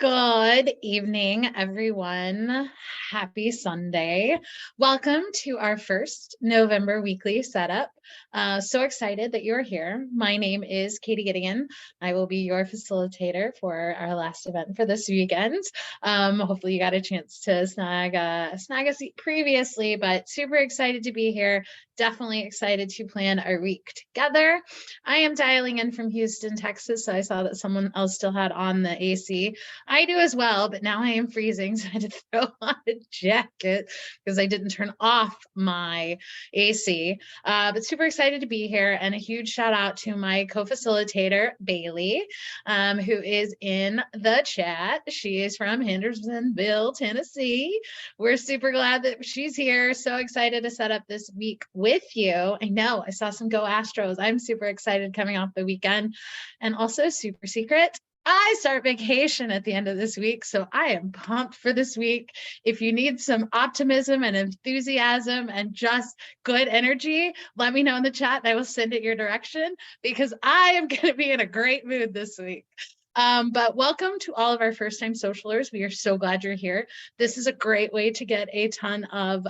Good evening, everyone. Happy Sunday. Welcome to our first November weekly setup. So excited that you're here. My name is Katie Gideon. I will be your facilitator for our last event for this weekend. Hopefully you got a chance to snag a seat previously, but super excited to be here. Definitely excited to plan our week together. I am dialing in from Houston, Texas, so I saw that someone else still had on the AC. I do as well, but now I am freezing, so I had to throw on a jacket because I didn't turn off my AC. But super excited to be here, and a huge shout out to my co-facilitator, Bailey, who is in the chat. She is from Hendersonville, Tennessee. We're super glad that she's here. So excited to set up this week with you. I know I saw some Go Astros. I'm super excited coming off the weekend, and also super secret. I start vacation at the end of this week, so I am pumped for this week. If you need some optimism and enthusiasm and just good energy, let me know in the chat and I will send it your direction because I am going to be in a great mood this week. But welcome to all of our first-time socialers. We are so glad you're here. This is a great way to get a ton of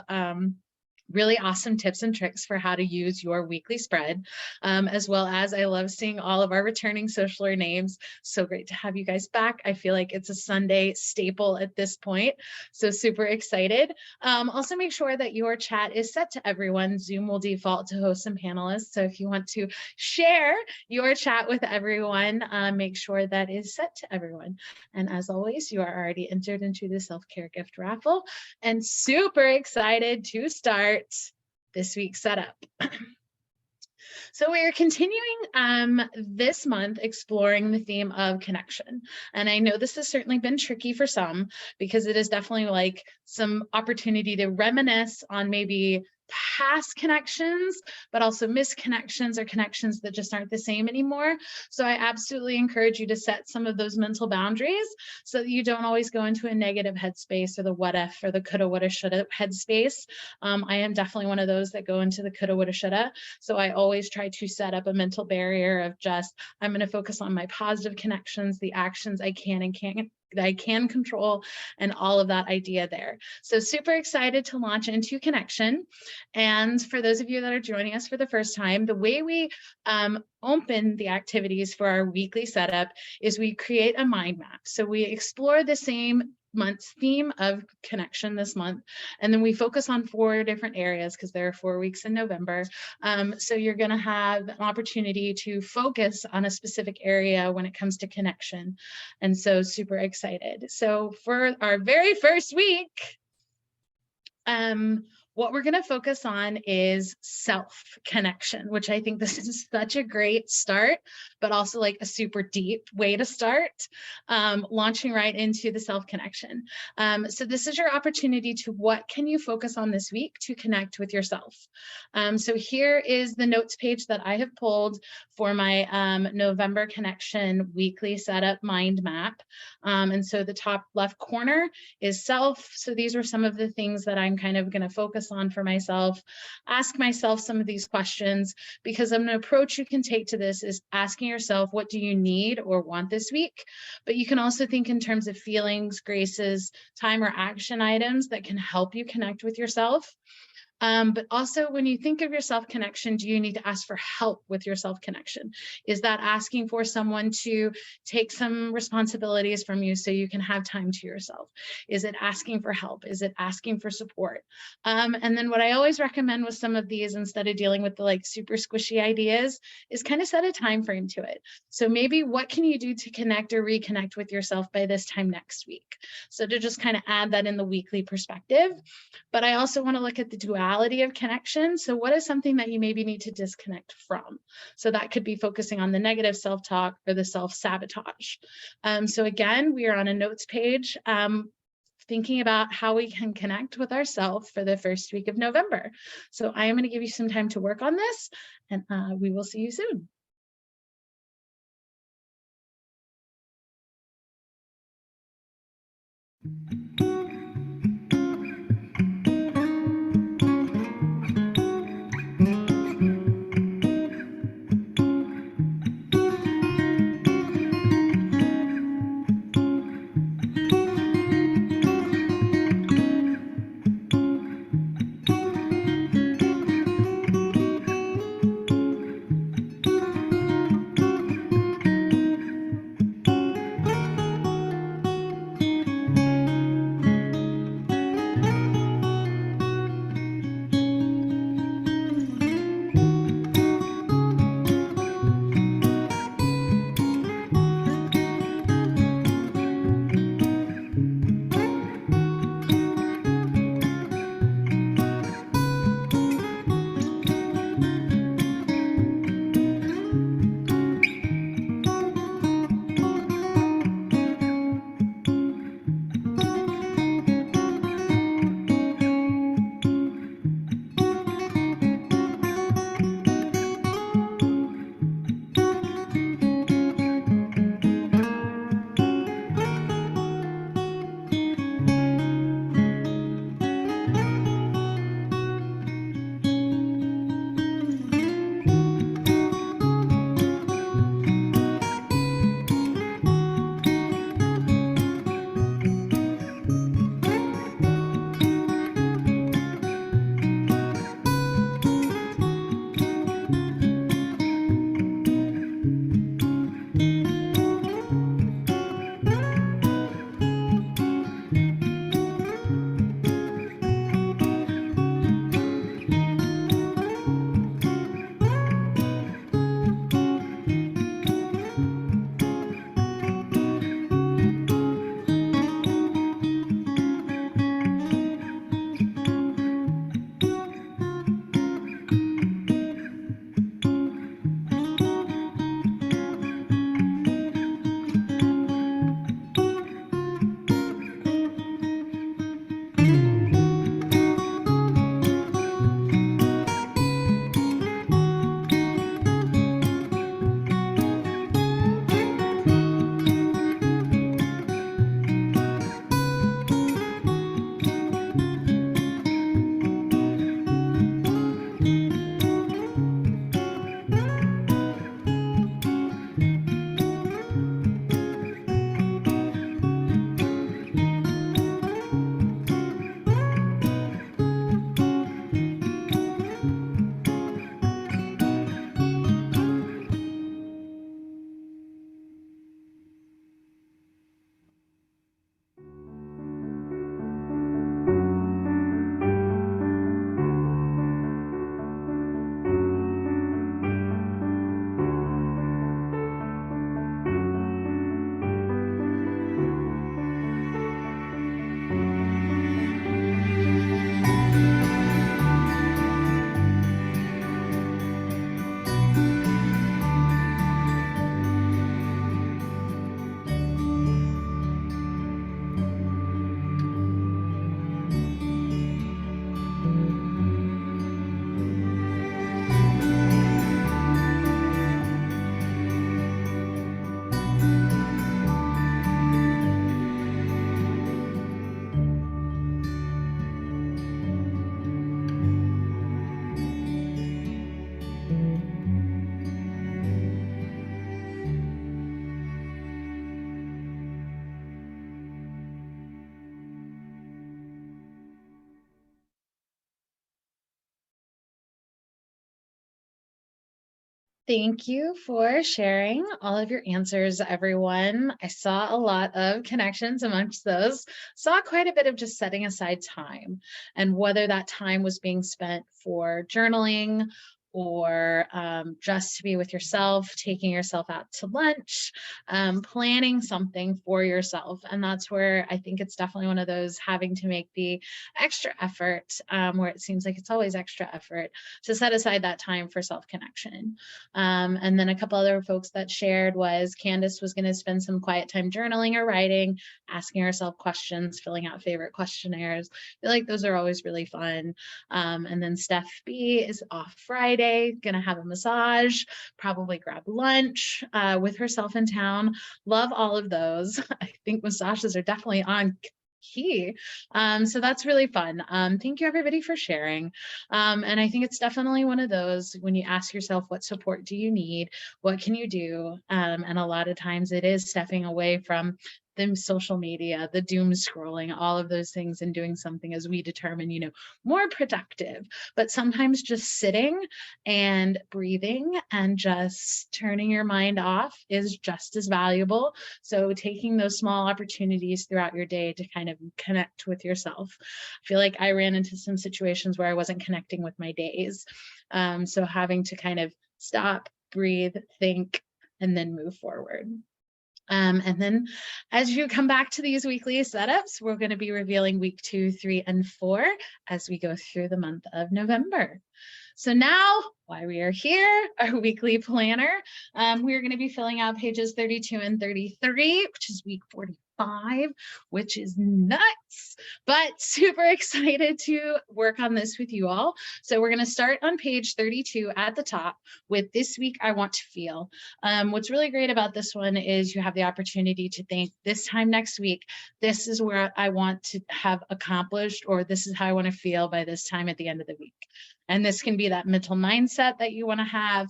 really awesome tips and tricks for how to use your weekly spread, as well as I love seeing all of our returning socialer names. So great to have you guys back. I feel like it's a Sunday staple at this point. So super excited. Also make sure that your chat is set to everyone. Zoom will default to hosts and panelists. So if you want to share your chat with everyone, make sure that is set to everyone. And as always, you are already entered into the self-care gift raffle and super excited to start this week's setup. So we are continuing this month exploring the theme of connection. And I know this has certainly been tricky for some because it is definitely like some opportunity to reminisce on maybe past connections, but also misconnections or connections that just aren't the same anymore. So I absolutely encourage you to set some of those mental boundaries so that you don't always go into a negative headspace or the what if or the coulda, woulda, shoulda headspace. I am definitely one of those that go into the coulda, woulda, shoulda. So I always try to set up a mental barrier of just, I'm going to focus on my positive connections, the actions I can and can't that I can control, and all of that idea there. So super excited to launch into connection. And for those of you that are joining us for the first time, the way we open the activities for our weekly setup is we create a mind map. So we explore the same month's theme of connection this month, and then we focus on 4 different areas because there are 4 weeks in November. So you're going to have an opportunity to focus on a specific area when it comes to connection, and so super excited. So for our very first week, what we're going to focus on is self-connection, which I think this is such a great start, but also like a super deep way to start, launching right into the self-connection. So this is your opportunity to what can you focus on this week to connect with yourself. So here is the notes page that I have pulled for my November connection weekly setup mind map. And so the top left corner is self. So these are some of the things that I'm kind of going to focus on for myself, ask myself some of these questions, because an approach you can take to this is asking yourself, what do you need or want this week? But you can also think in terms of feelings, graces, time, or action items that can help you connect with yourself. But also when you think of your self-connection, do you need to ask for help with your self-connection? Is that asking for someone to take some responsibilities from you so you can have time to yourself? Is it asking for help? Is it asking for support? And then what I always recommend with some of these, instead of dealing with the like super squishy ideas, is kind of set a time frame to it. So maybe what can you do to connect or reconnect with yourself by this time next week? So to just kind of add that in the weekly perspective. But I also want to look at the duality of connection. So what is something that you maybe need to disconnect from? So that could be focusing on the negative self-talk or the self-sabotage. So again, we are on a notes page, thinking about how we can connect with ourselves for the first week of November. So I am going to give you some time to work on this, and we will see you soon. Thank you for sharing all of your answers, everyone. I saw a lot of connections amongst those. Saw quite a bit of just setting aside time and whether that time was being spent for journaling or just to be with yourself, taking yourself out to lunch, planning something for yourself. And that's where I think it's definitely one of those having to make the extra effort, where it seems like it's always extra effort to set aside that time for self-connection. And then a couple other folks that shared was Candace was going to spend some quiet time journaling or writing, asking herself questions, filling out favorite questionnaires. I feel like those are always really fun. And then Steph B is off Friday, going to have a massage, probably grab lunch with herself in town. Love all of those. I think massages are definitely on key. So that's really fun. Thank you everybody for sharing. And I think it's definitely one of those when you ask yourself, what support do you need? What can you do? And a lot of times it is stepping away from the social media, the doom scrolling, all of those things, and doing something as we determine, more productive. But sometimes just sitting and breathing and just turning your mind off is just as valuable. So taking those small opportunities throughout your day to kind of connect with yourself. I feel like I ran into some situations where I wasn't connecting with my days. So having to kind of stop, breathe, think, and then move forward. And then as you come back to these weekly setups, we're going to be revealing week 2, 3, and 4 as we go through the month of November. So now, why we are here, our weekly planner, we're going to be filling out pages 32 and 33, which is week 45, which is nuts, but super excited to work on this with you all. So we're going to start on page 32 at the top with this week I want to feel. What's really great about this one is you have the opportunity to think this time next week, this is where I want to have accomplished, or this is how I want to feel by this time at the end of the week. And this can be that mental mindset that you want to have,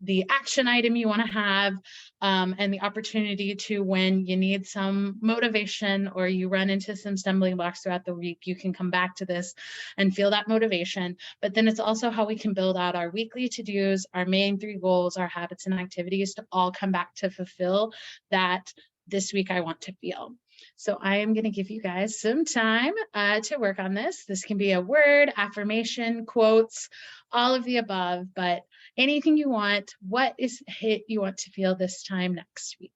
the action item you want to have, and the opportunity to, when you need some motivation or you run into some stumbling blocks throughout the week, you can come back to this and feel that motivation. But then it's also how we can build out our weekly to-dos, our main 3 goals, our habits and activities to all come back to fulfill that this week I want to feel. So I am going to give you guys some time to work on this. This can be a word, affirmation, quotes, all of the above, but anything you want. What is it you want to feel this time next week?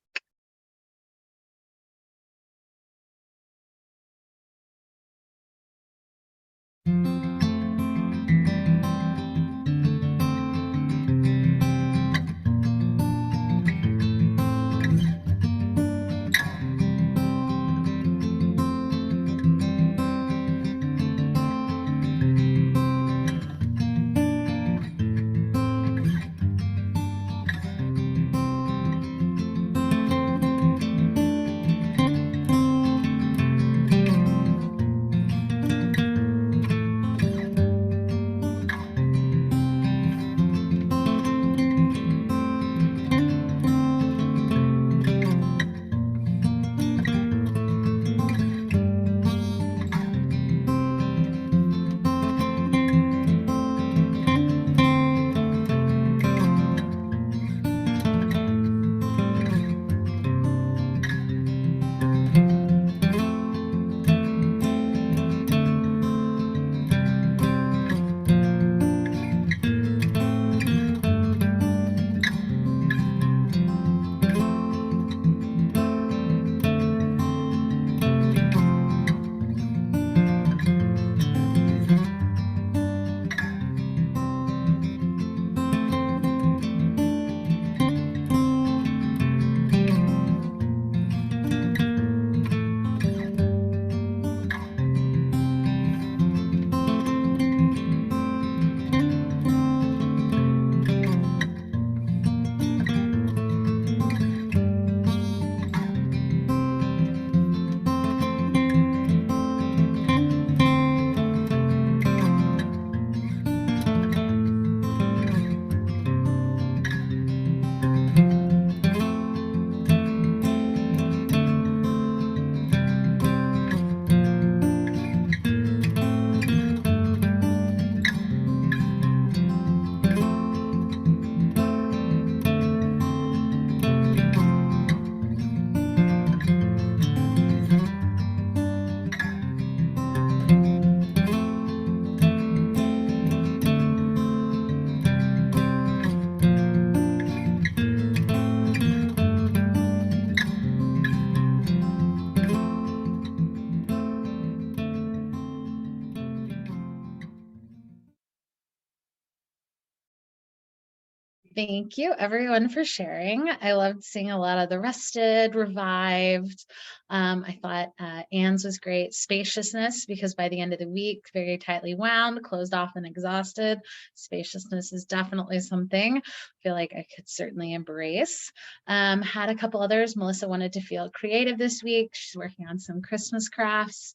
Thank you everyone for sharing. I loved seeing a lot of the rested, revived. I thought Anne's was great. Spaciousness, because by the end of the week, very tightly wound, closed off and exhausted. Spaciousness is definitely something I feel like I could certainly embrace. Had a couple others. Melissa wanted to feel creative this week. She's working on some Christmas crafts.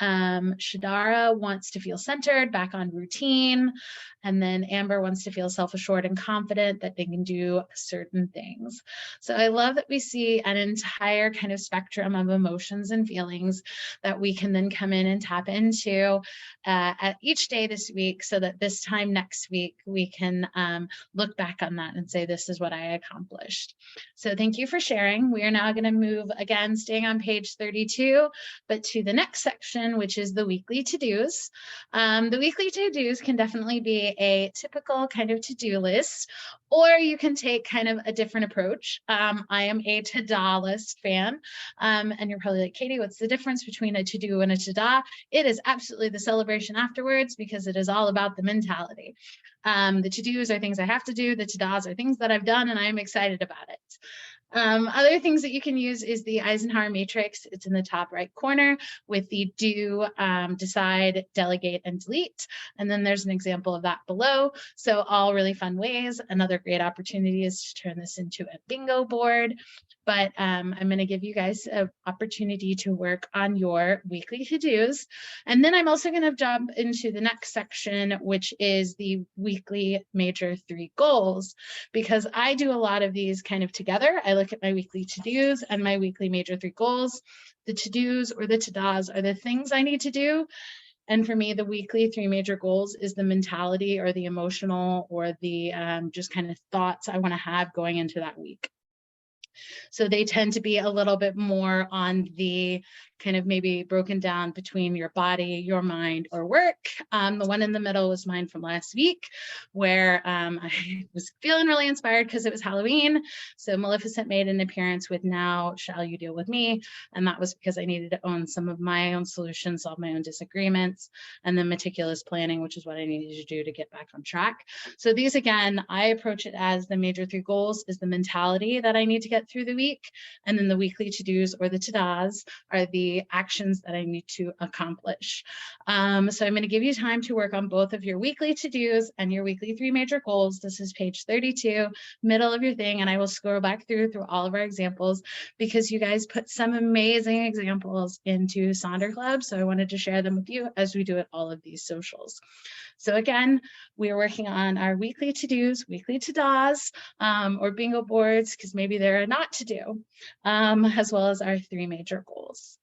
Shadara wants to feel centered, back on routine. And then Amber wants to feel self-assured and confident that they can do certain things. So I love that we see an entire kind of spectrum of emotions and feelings that we can then come in and tap into at each day this week, so that this time next week, we can look back on that and say, this is what I accomplished. So thank you for sharing. We are now going to move, again, staying on page 32, but to the next section, which is the weekly to-dos. The weekly to-dos can definitely be a typical kind of to-do list, or you can take kind of a different approach. I am a to-do list fan, and you're probably like, Katie, what's the difference between a to-do and a to-do? It is absolutely the celebration afterwards, because it is all about the mentality. The to-dos are things I have to do. The to-dos are things that I've done, and I'm excited about it. Other things that you can use is the Eisenhower matrix. It's in the top right corner with the do, decide, delegate, and delete. And then there's an example of that below. So all really fun ways. Another great opportunity is to turn this into a bingo board. But I'm going to give you guys an opportunity to work on your weekly to-dos. And then I'm also going to jump into the next section, which is the weekly major 3 goals, because I do a lot of these kind of together. I look at my weekly to-dos and my weekly major 3 goals. The to-dos or the to-dos are the things I need to do. And for me, the weekly 3 major goals is the mentality or the emotional or the just kind of thoughts I want to have going into that week. So they tend to be a little bit more on the kind of maybe broken down between your body, your mind, or work. The one in the middle was mine from last week, where I was feeling really inspired because it was Halloween. So Maleficent made an appearance with Now Shall You Deal With Me? And that was because I needed to own some of my own solutions, solve my own disagreements, and then meticulous planning, which is what I needed to do to get back on track. So these, again, I approach it as the major 3 goals is the mentality that I need to get through the week. And then the weekly to-dos or the to-dos are the actions that I need to accomplish. So I'm going to give you time to work on both of your weekly to-dos and your weekly 3 major goals. This is page 32, middle of your thing, and I will scroll back through all of our examples because you guys put some amazing examples into Sonder Club. So I wanted to share them with you as we do at all of these socials. So again, we are working on our weekly to-dos, weekly to-dos, or bingo boards, because maybe there are not to do, as well as our 3 major goals.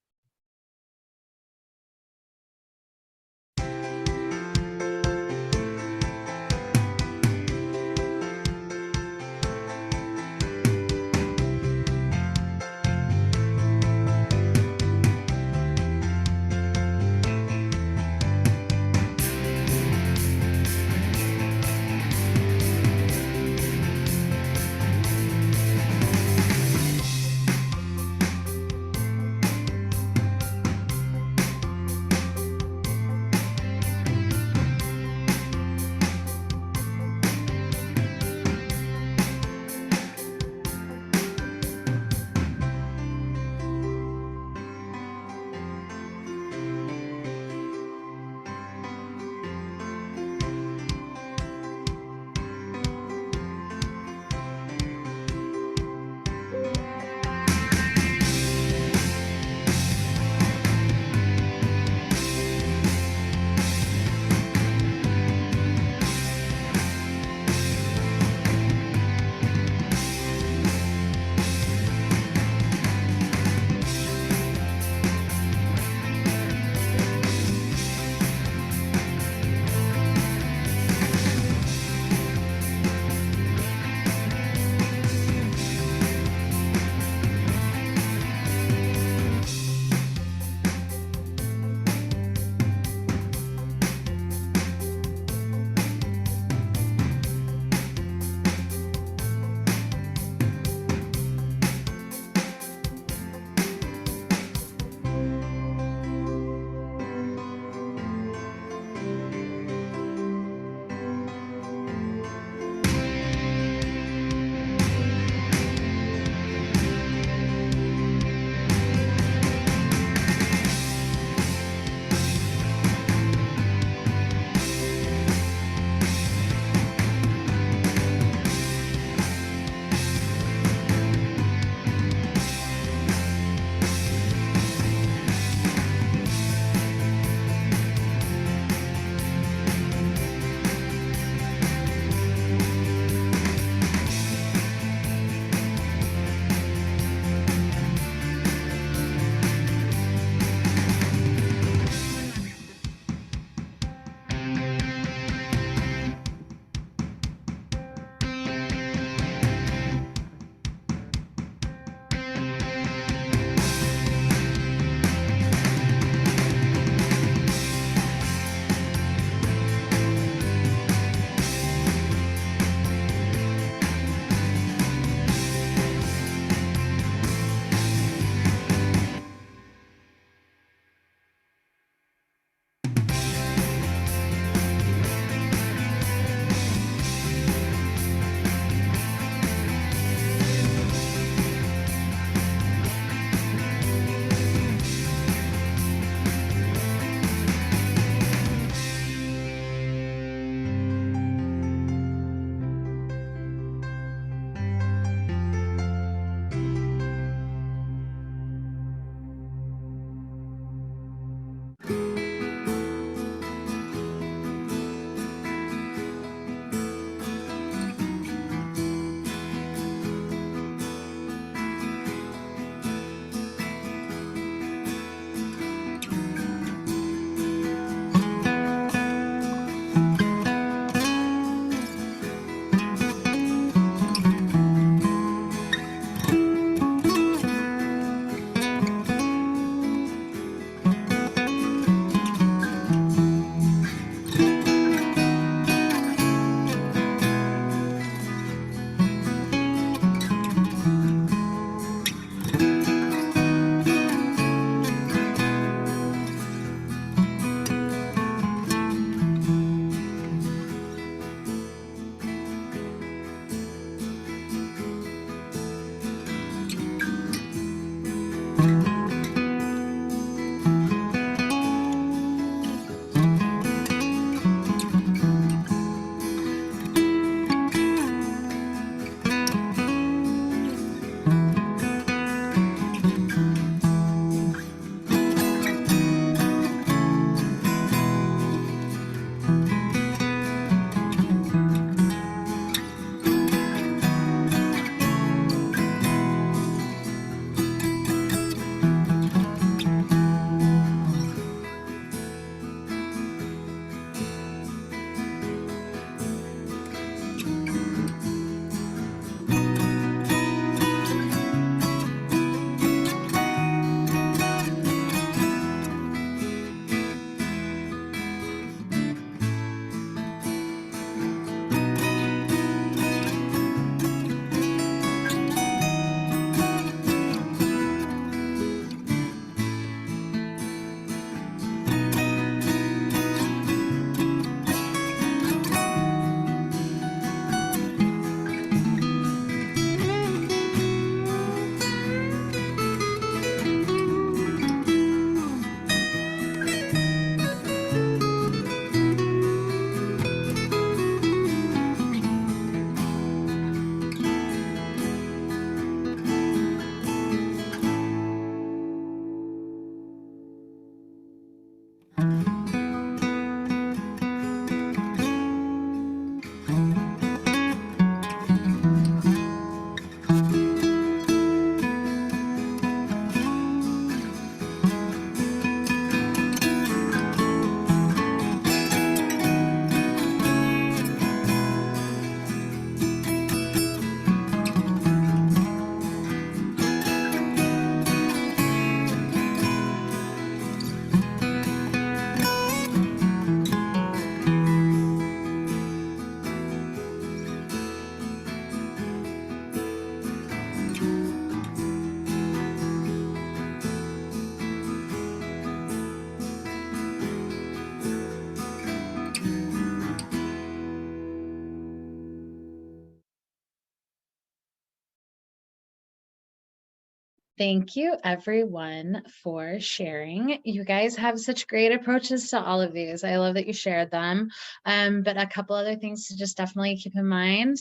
Thank you, everyone, for sharing. You guys have such great approaches to all of these. I love that you shared them. But a couple other things to just definitely keep in mind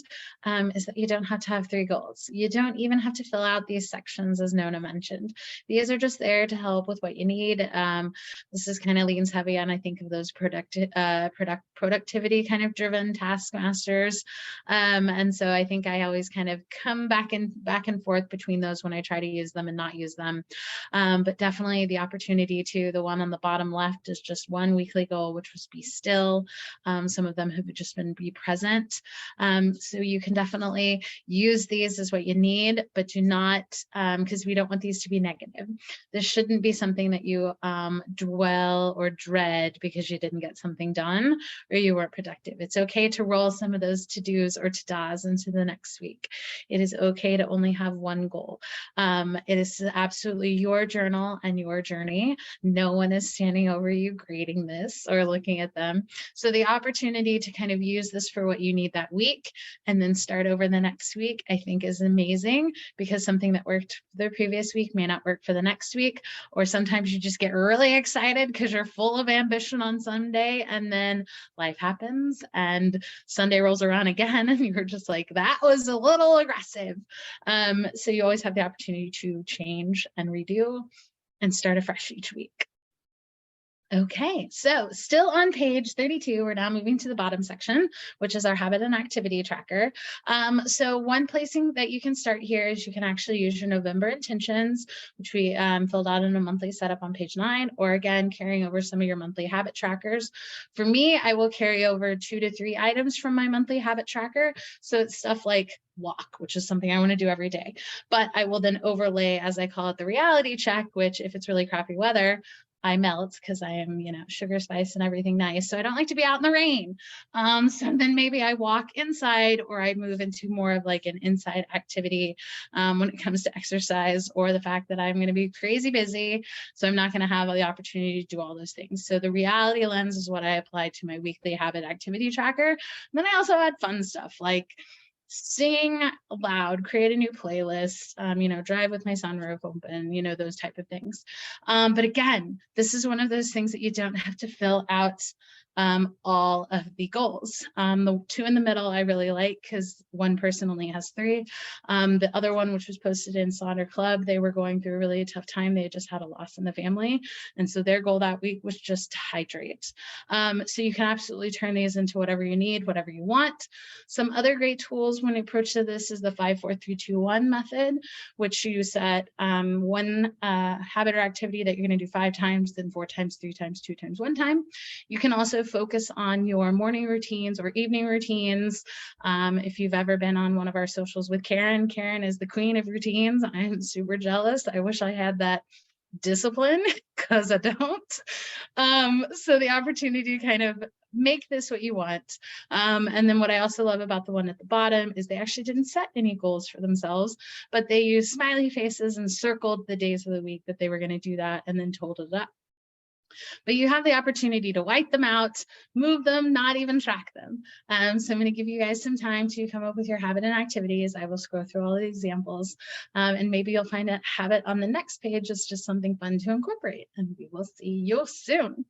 is that you don't have to have 3 goals. You don't even have to fill out these sections, as Nona mentioned. These are just there to help with what you need. This is kind of leans heavy on, I think, of those productivity kind of driven taskmasters. And so I think I always kind of come back and forth between those when I try to use them and not use them. But definitely the opportunity to the one on the bottom left is just one weekly goal, which was be still. Some of them have just been be present. So you can definitely use these as what you need, but do not, because we don't want these to be negative. This shouldn't be something that you dwell or dread because you didn't get something done or you weren't productive. It's okay to roll some of those to-dos or to-dos into the next week. It is okay to only have one goal. It is absolutely your journal and your journey. No one is standing over you grading this or looking at them. So the opportunity to kind of use this for what you need that week and then start over the next week, I think is amazing, because something that worked the previous week may not work for the next week. Or sometimes you just get really excited because you're full of ambition on Sunday, and then life happens and Sunday rolls around again and you're just like, that was a little aggressive. So you always have the opportunity to change and redo and start afresh each week. Okay, so still on page 32, we're now moving to the bottom section, which is our habit and activity tracker. So one placing that you can start here is you can actually use your November intentions, which we filled out in a monthly setup on page 9, or again, carrying over some of your monthly habit trackers. For me, I will carry over 2 to 3 items from my monthly habit tracker. So it's stuff like walk, which is something I want to do every day. But I will then overlay, as I call it, the reality check, which if it's really crappy weather, I melt because I am, sugar, spice, and everything nice. So I don't like to be out in the rain. So then maybe I walk inside, or I move into more of like an inside activity when it comes to exercise, or the fact that I'm going to be crazy busy. So I'm not going to have the opportunity to do all those things. So the reality lens is what I apply to my weekly habit activity tracker. And then I also add fun stuff like sing loud, create a new playlist, drive with my sunroof open, those type of things. But again, this is one of those things that you don't have to fill out all of the goals. The 2 in the middle I really like because one person only has 3. The other one, which was posted in Sonder Club, they were going through a really tough time. They had just had a loss in the family. And so their goal that week was just to hydrate. So you can absolutely turn these into whatever you need, whatever you want. Some other great tools when you approach to this is the 5, 4, 3, 2, 1 method, which you set one habit or activity that you're going to do 5 times, then 4 times, 3 times, 2 times, 1 time. You can also focus on your morning routines or evening routines. If you've ever been on one of our socials with Karen, Karen is the queen of routines. I'm super jealous. I wish I had that discipline because I don't. So the opportunity to kind of make this what you want. And then what I also love about the one at the bottom is they actually didn't set any goals for themselves, but they used smiley faces and circled the days of the week that they were going to do that and then totaled it up. But you have the opportunity to wipe them out, move them, not even track them. So I'm going to give you guys some time to come up with your habit and activities. I will scroll through all the examples, and maybe you'll find a habit on the next page is just something fun to incorporate, and we will see you soon.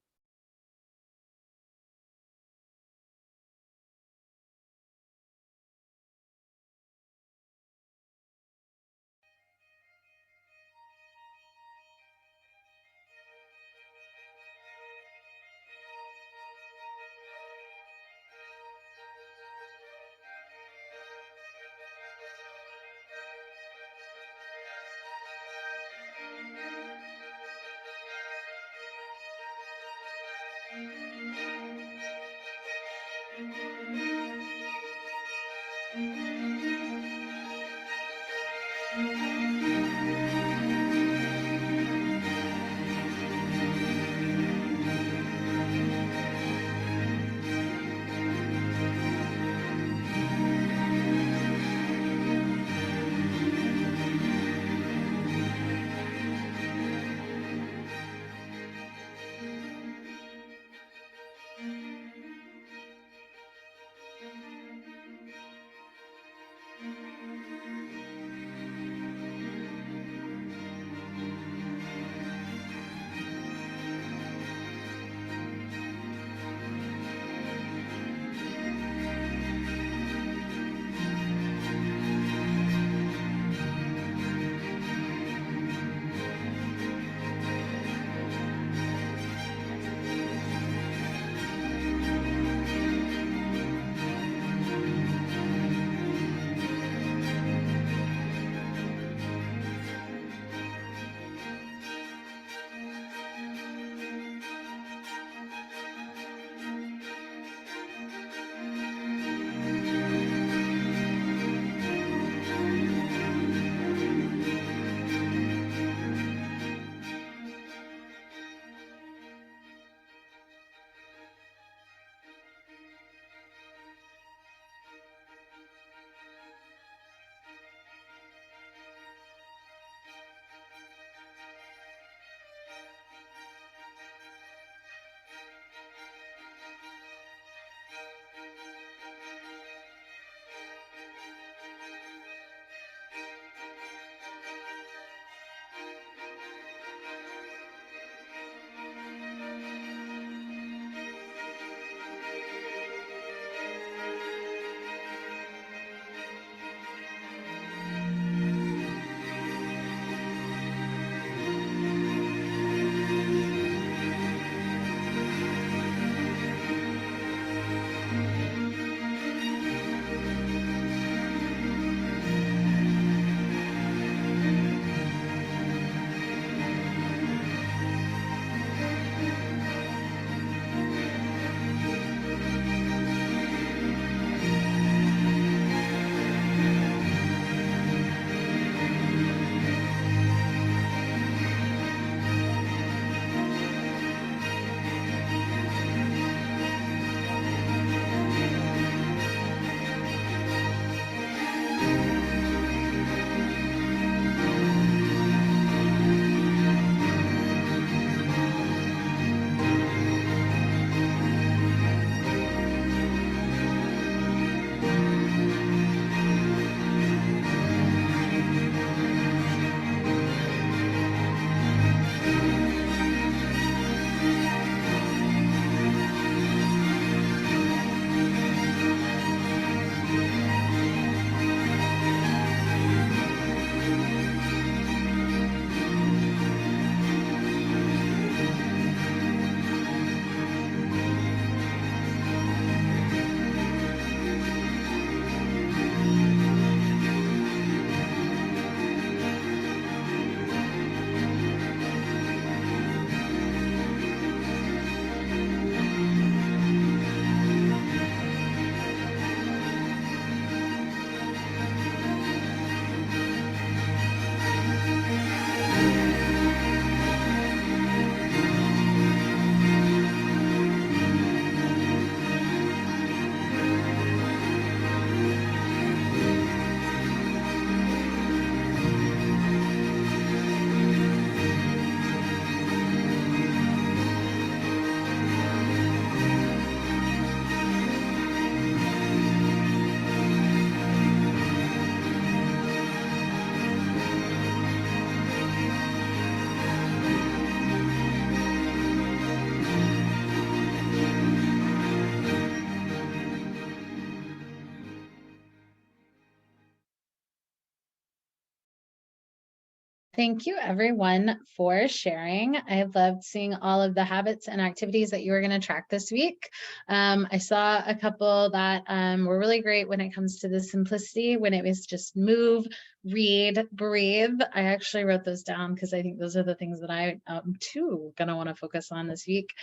Thank you everyone for sharing. I loved seeing all of the habits and activities that you were going to track this week. I saw a couple that were really great when it comes to the simplicity, when it was just move, read, breathe. I actually wrote those down because I think those are the things that I too going to want to focus on this week.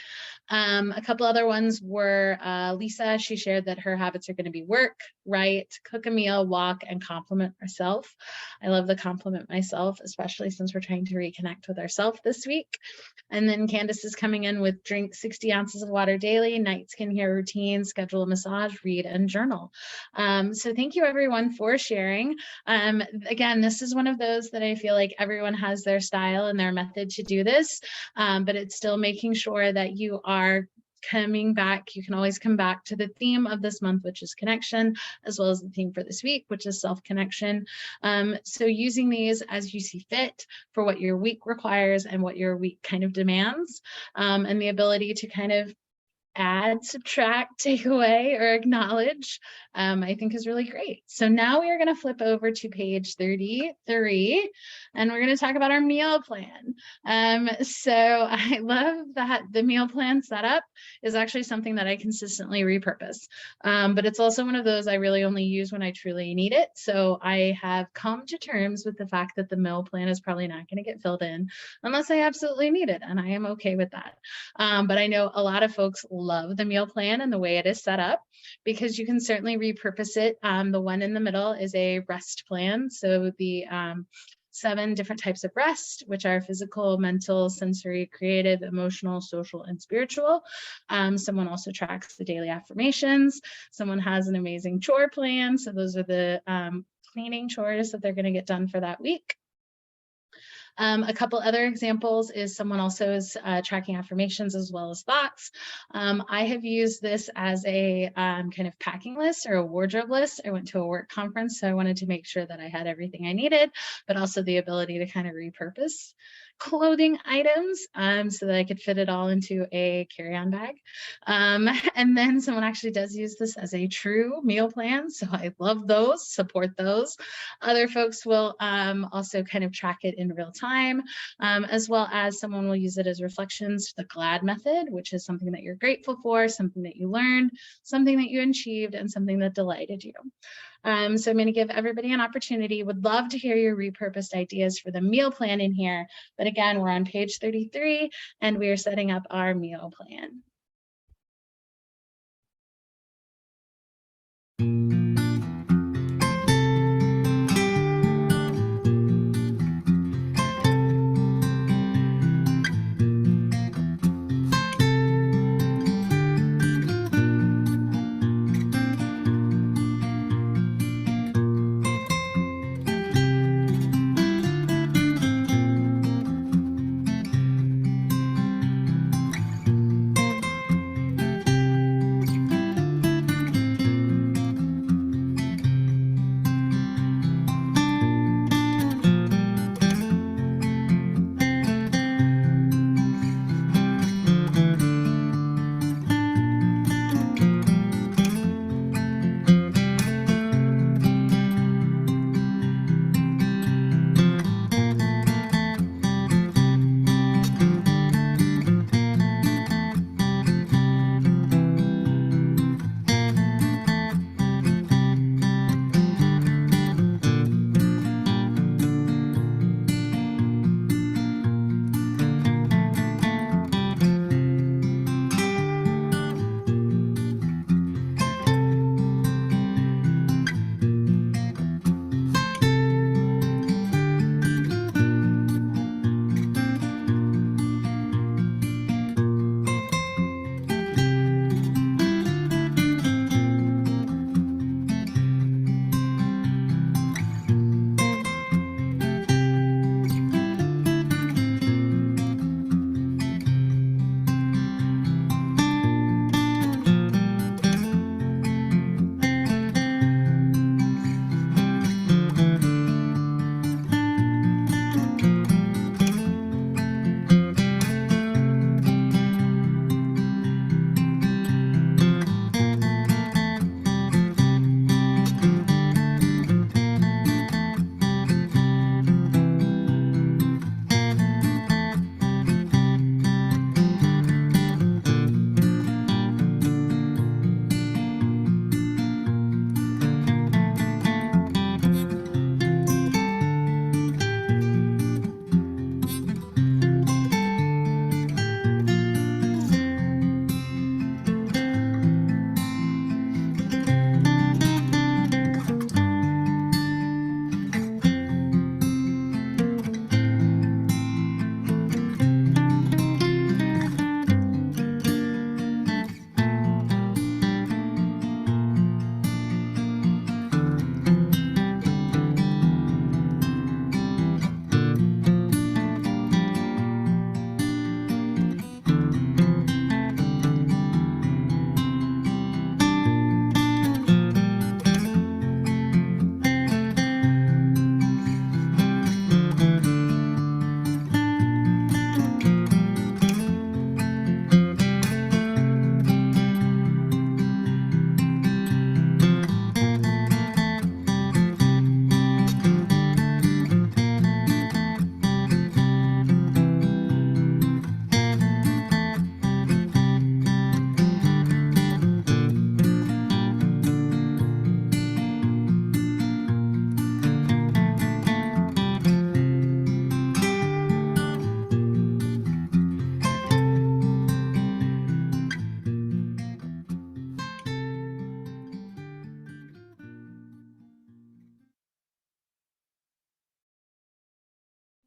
A couple other ones were Lisa. She shared that her habits are going to be work, write, cook a meal, walk, and compliment herself. I love the compliment myself, especially since we're trying to reconnect with ourselves this week. And then Candace is coming in with drink 60 ounces of water daily, night skincare routine, schedule a massage, read, and journal. So thank you everyone for sharing. Again, this is one of those that I feel like everyone has their style and their method to do this, but it's still making sure that you are coming back. You can always come back to the theme of this month, which is connection, as well as the theme for this week, which is self-connection. So using these as you see fit for what your week requires and what your week kind of demands, and the ability to kind of add, subtract, take away, or acknowledge, I think is really great. So now we are going to flip over to page 33, and we're going to talk about our meal plan. So I love that the meal plan setup is actually something that I consistently repurpose, but it's also one of those I really only use when I truly need it. So I have come to terms with the fact that the meal plan is probably not going to get filled in unless I absolutely need it, and I am okay with that. But I know a lot of folks love the meal plan and the way it is set up, because you can certainly repurpose it. The one in the middle is a rest plan. So the 7 different types of rest, which are physical, mental, sensory, creative, emotional, social, and spiritual. Someone also tracks the daily affirmations. Someone has an amazing chore plan. So those are the cleaning chores that they're going to get done for that week. A couple other examples is someone also is tracking affirmations as well as thoughts. I have used this as a kind of packing list or a wardrobe list. I went to a work conference, so I wanted to make sure that I had everything I needed, but also the ability to kind of repurpose clothing items so that I could fit it all into a carry-on bag. And then someone actually does use this as a true meal plan. So I love those, support those. Other folks will also kind of track it in real time, as well as someone will use it as reflections, the GLAD method, which is something that you're grateful for, something that you learned, something that you achieved, and something that delighted you. So I'm going to give everybody an opportunity. Would love to hear your repurposed ideas for the meal plan in here. But again, we're on page 33 and we are setting up our meal plan.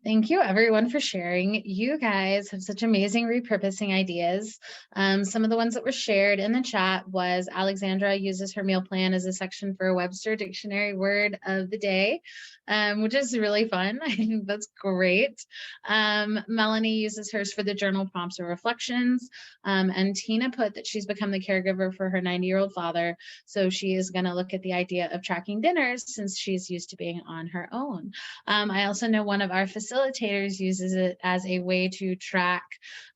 Thank you everyone for sharing. You guys have such amazing repurposing ideas. Some of the ones that were shared in the chat was Alexandra uses her meal plan as a section for a Webster Dictionary word of the day, which is really fun. I think that's great. Melanie uses hers for the journal prompts or reflections. And Tina put that she's become the caregiver for her 90-year-old father. So she is going to look at the idea of tracking dinners since she's used to being on her own. I also know one of our facilitators uses it as a way to track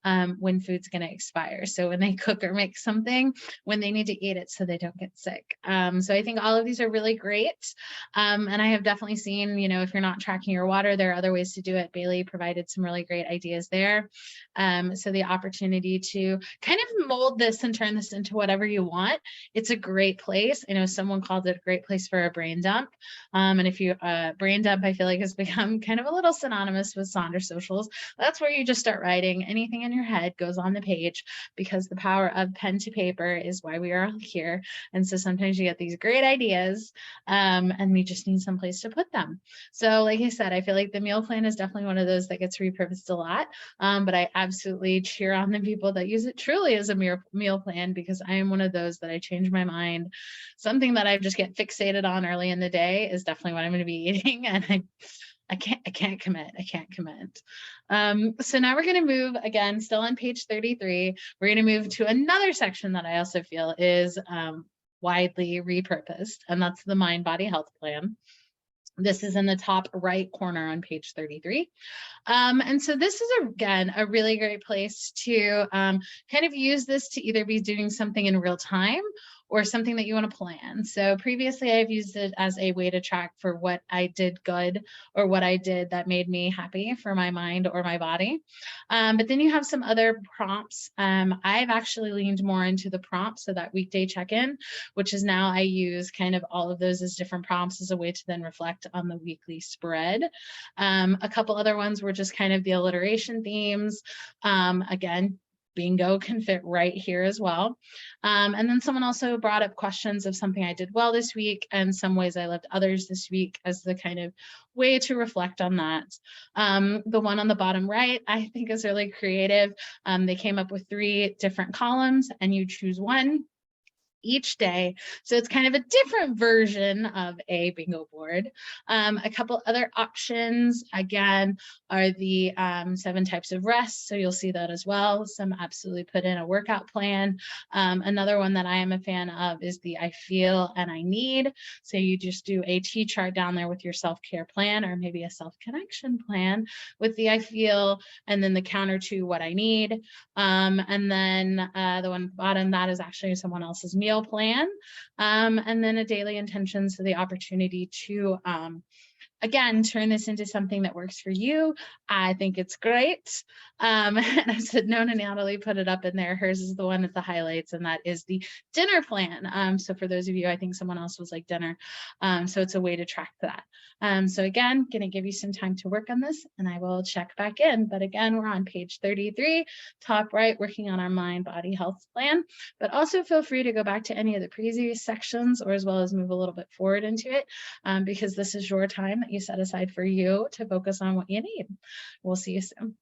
when food's going to expire. So when they cook or make something, when they need to eat it so they don't get sick. So I think all of these are really great. And I have definitely seen, if you're not tracking your water, there are other ways to do it. Bailey provided some really great ideas there. So the opportunity to kind of mold this and turn this into whatever you want. It's a great place. I know someone called it a great place for a brain dump. And if you brain dump, I feel like has become kind of a little synonymous with Sonder Socials. That's where you just start writing. Anything in your head goes on the page, because the power of pen to paper is why we are all here. And so sometimes you get these great ideas and we just need some place to put them. So like I said, I feel like the meal plan is definitely one of those that gets repurposed a lot. But I absolutely cheer on the people that use it truly as a meal plan, because I am one of those that I change my mind. Something that I just get fixated on early in the day is definitely what I'm going to be eating. And I can't commit. So now we're going to move again, still on page 33. We're going to move to another section that I also feel is widely repurposed, and that's the mind body health plan. This is in the top right corner on page 33. And so this is, again, a really great place to kind of use this to either be doing something in real time or something that you want to plan. So previously I've used it as a way to track for what I did good or what I did that made me happy for my mind or my body. But then you have some other prompts. I've actually leaned more into the prompts, so that weekday check-in, which is now I use kind of all of those as different prompts as a way to then reflect on the weekly spread. A couple other ones were just kind of the alliteration themes. Again, bingo can fit right here as well. And then someone also brought up questions of something I did well this week and some ways I loved others this week as the kind of way to reflect on that. The one on the bottom right, I think is really creative. They came up with 3 different columns and you choose one each day. So it's kind of a different version of a bingo board. A couple other options, again, are the 7 types of rest. So you'll see that as well. Some absolutely put in a workout plan. Another one that I am a fan of is the I feel and I need. So you just do a T chart down there with your self-care plan, or maybe a self-connection plan with the I feel and then the counter to what I need. And then the one bottom, that is actually someone else's meal plan, and then a daily intention, so the opportunity to again, turn this into something that works for you. I think it's great. And I said, no, Natalie put it up in there. Hers is the one with the highlights, and that is the dinner plan. So for those of you, I think someone else was like dinner. So it's a way to track that. So again, going to give you some time to work on this, and I will check back in. But again, we're on page 33, top right, working on our mind body health plan. But also feel free to go back to any of the previous sections, or as well as move a little bit forward into it, because this is your time that you set aside for you to focus on what you need. We'll see you soon.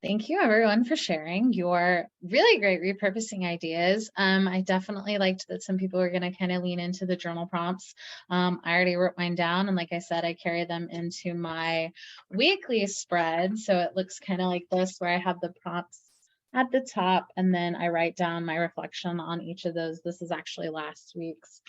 Thank you everyone for sharing your really great repurposing ideas. I definitely liked that some people were going to kind of lean into the journal prompts. I already wrote mine down, and like I said, I carry them into my weekly spread. So it looks kind of like this, where I have the prompts at the top, and then I write down my reflection on each of those. This is actually last week's.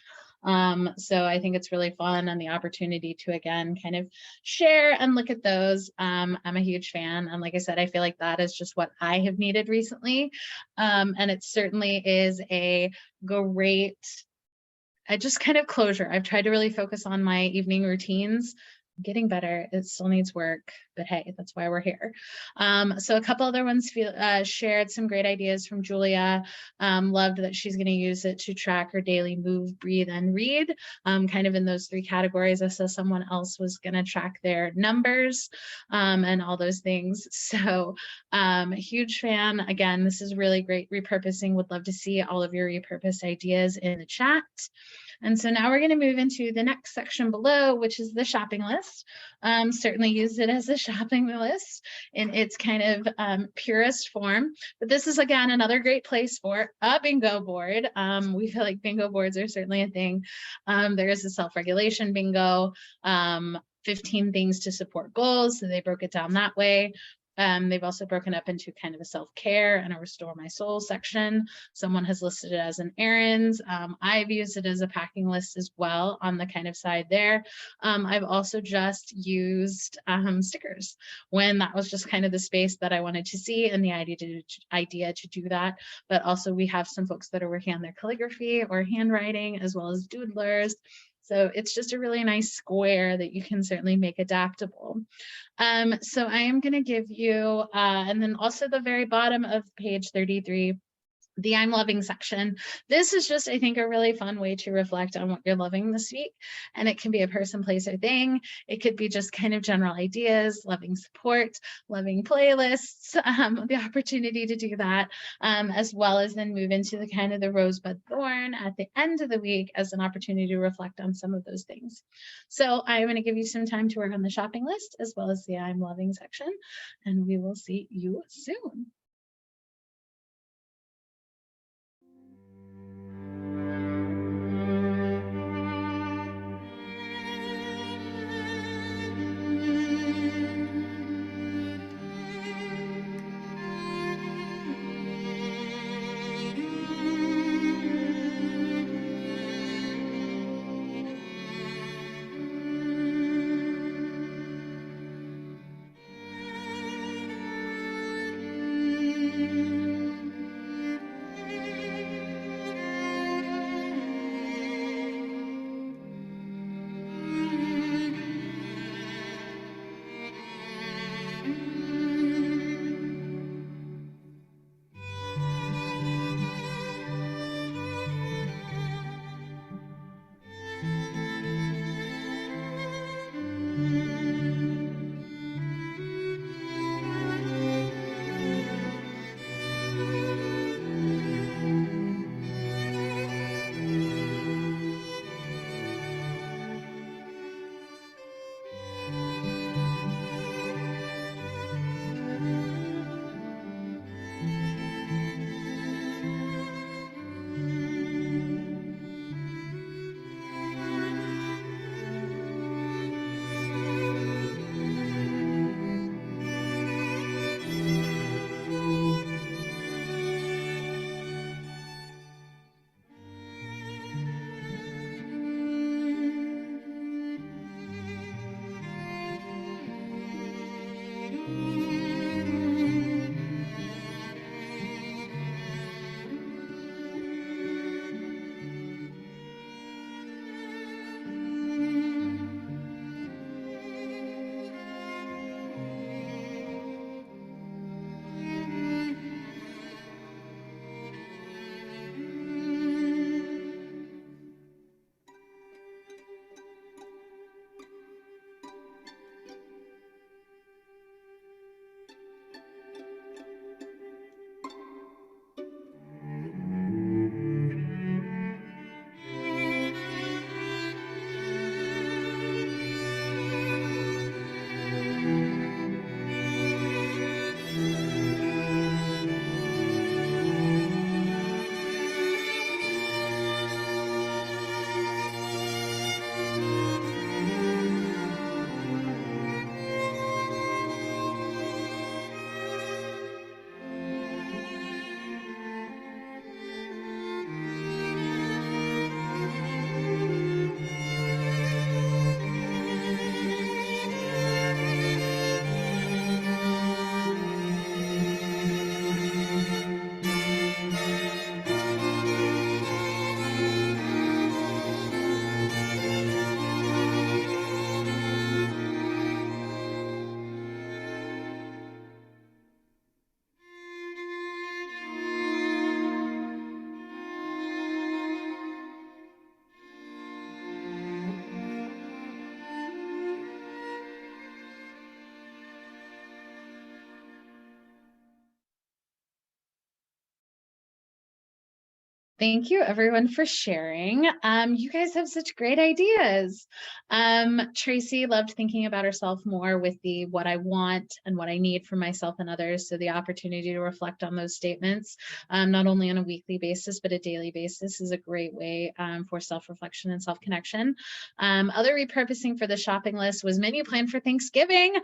So I think it's really fun, and the opportunity to, again, kind of share and look at those. I'm a huge fan. And like I said, I feel like that is just what I have needed recently. And it certainly is a great, just kind of closure. I've tried to really focus on my evening routines. Getting better. It still needs work, but hey, that's why we're here. So a couple other ones shared some great ideas from Julia. Loved that she's going to use it to track her daily move, breathe, and read, kind of in those three categories. I saw someone else was going to track their numbers and all those things. So huge fan. Again, this is really great repurposing. Would love to see all of your repurposed ideas in the chat. And so now we're going to move into the next section below, which is the shopping list. Certainly use it as a shopping list in its kind of purest form. But this is, again, another great place for a bingo board. We feel like bingo boards are certainly a thing. There is a self-regulation bingo, 15 things to support goals. So they broke it down that way. They've also broken up into kind of a self-care and a restore my soul section. Someone has listed it as an errands. I've used it as a packing list as well on the kind of side there. I've also just used stickers when that was just kind of the space that I wanted to see and the idea to do that. But also we have some folks that are working on their calligraphy or handwriting, as well as doodlers. So it's just a really nice square that you can certainly make adaptable. So I am going to give you, and then also the very bottom of page 33, the I'm loving section. This is just, I think, a really fun way to reflect on what you're loving this week. And it can be a person, place, or thing. It could be just kind of general ideas, loving support, loving playlists, the opportunity to do that, as well as then move into the kind of the rosebud thorn at the end of the week as an opportunity to reflect on some of those things. So I'm going to give you some time to work on the shopping list as well as the I'm loving section, and we will see you soon. Thank you everyone for sharing. You guys have such great ideas. Tracy loved thinking about herself more with the what I want and what I need from myself and others. So the opportunity to reflect on those statements, not only on a weekly basis, but a daily basis is a great way for self-reflection and self-connection. Other repurposing for the shopping list was menu plan for Thanksgiving.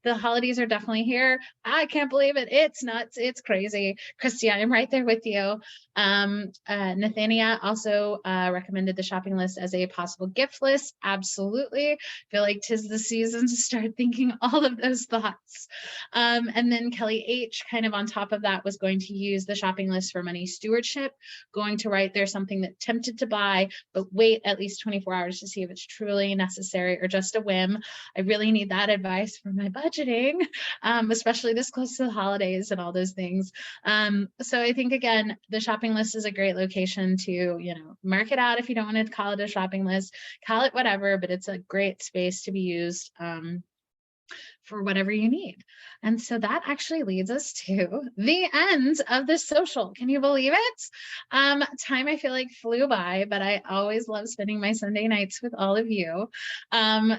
The holidays are definitely here. I can't believe it. It's nuts. It's crazy. Christy, I'm right there with you. Nathania also recommended the shopping list as a possible gift list. Absolutely. Feel like 'tis the season to start thinking all of those thoughts. And then Kelly H, kind of on top of that, was going to use the shopping list for money stewardship, going to write there's something that tempted to buy, but wait at least 24 hours to see if it's truly necessary or just a whim. I really need that advice for my budgeting, especially this close to the holidays and all those things. So I think, again, the shopping list is a great location to, mark it out if you don't want to call it a shopping list, call it whatever, but it's a great space to be used for whatever you need. And so that actually leads us to the end of the social. Can you believe it? Time I feel like flew by, but I always love spending my Sunday nights with all of you.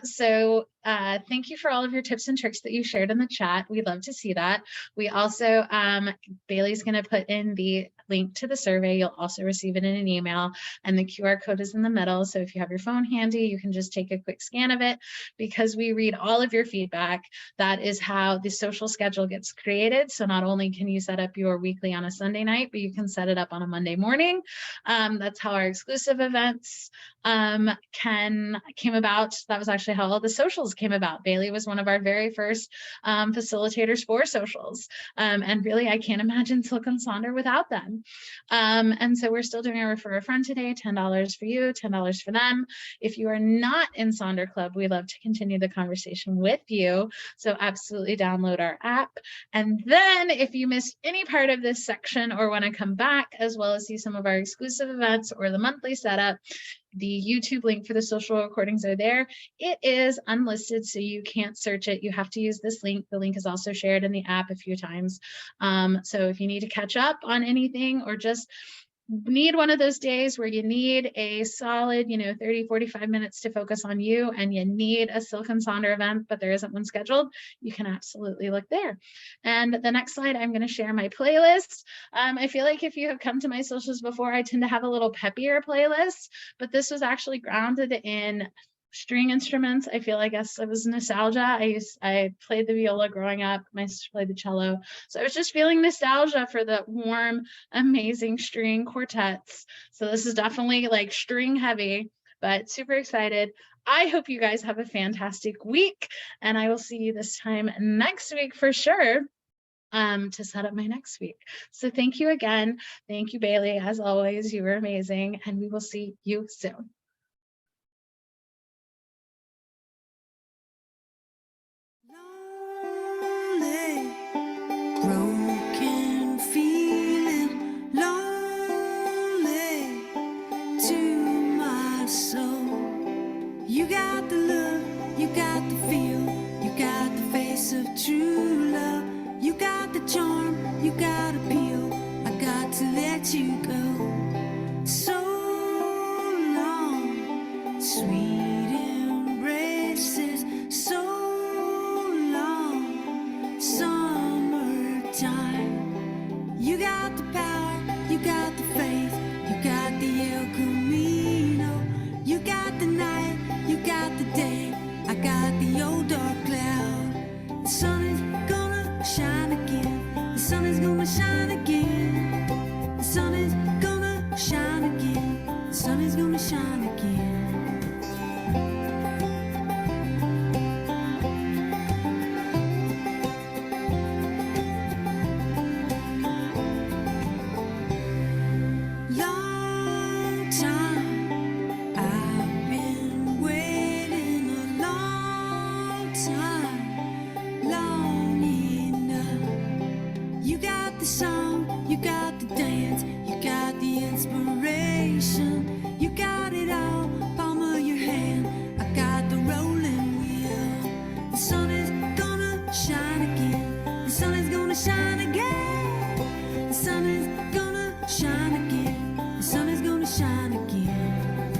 So thank you for all of your tips and tricks that you shared in the chat. We'd love to see that. We also, Bailey's going to put in the link to the survey. You'll also receive it in an email, and the QR code is in the middle. So if you have your phone handy, you can just take a quick scan of it, because we read all of your feedback. That is how the social schedule gets created. So not only can you set up your weekly on a Sunday night, but you can set it up on a Monday morning. That's how our exclusive events came about. That was actually how all the socials came about. Bailey was one of our very first facilitators for socials. And really, I can't imagine Silk and Sonder without them. And so we're still doing a refer a friend today, $10 for you, $10 for them. If you are not in Sonder Club, we'd love to continue the conversation with you. So absolutely download our app. And then if you missed any part of this section or want to come back, as well as see some of our exclusive events or the monthly setup, the YouTube link for the social recordings are there. It is unlisted, so you can't search it. You have to use this link. The link is also shared in the app a few times. So if you need to catch up on anything, or just need one of those days where you need a solid, 30, 45 minutes to focus on you, and you need a Silk and Sonder event, but there isn't one scheduled, you can absolutely look there. And the next slide, I'm going to share my playlist. I feel like if you have come to my socials before, I tend to have a little peppier playlist, but this was actually grounded in string instruments. I feel like it was nostalgia. I played the viola growing up. My sister played the cello. So I was just feeling nostalgia for the warm, amazing string quartets. So this is definitely like string heavy, but super excited. I hope you guys have a fantastic week, and I will see you this time next week for sure. To set up my next week. So thank you again. Thank you, Bailey. As always, you were amazing, and we will see you soon. Broken feeling, lonely to my soul. You got the look, you got the feel, you got the face of true love. You got the charm, you got appeal. I got to let you go. So long, sweet embraces. So long, summertime. You got the power, you got the faith, you got the El Camino. You got the night, you got the day. I got the old dark cloud. The sun is gonna shine again. The sun is gonna shine again. The sun is gonna shine again. The sun is gonna shine again. Long time I've been waiting, a long time, long enough. You got the song, you got the dance, you got the inspiration, you got it all. shine again.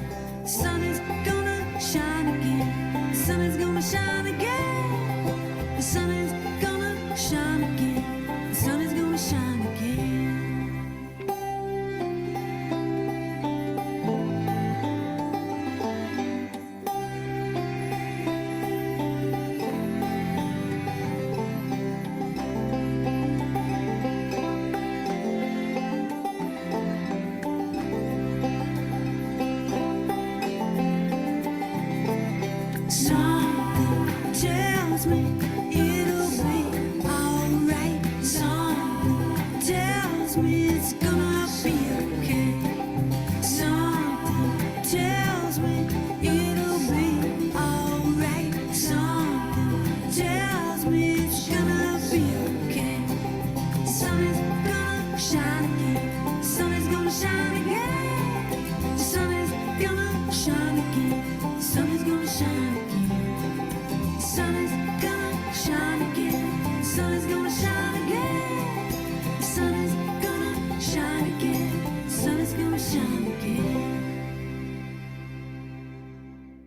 The sun is gonna shine again. The sun is gonna shine again. The sun is gonna shine again. The sun is gonna shine again. Something tells me it'll be alright. Something tells me it's gonna be okay. Something tells me it'll be alright. Something tells me it's gonna be okay. The sun is gonna shine again. The sun is gonna shine again. The sun is gonna shine again.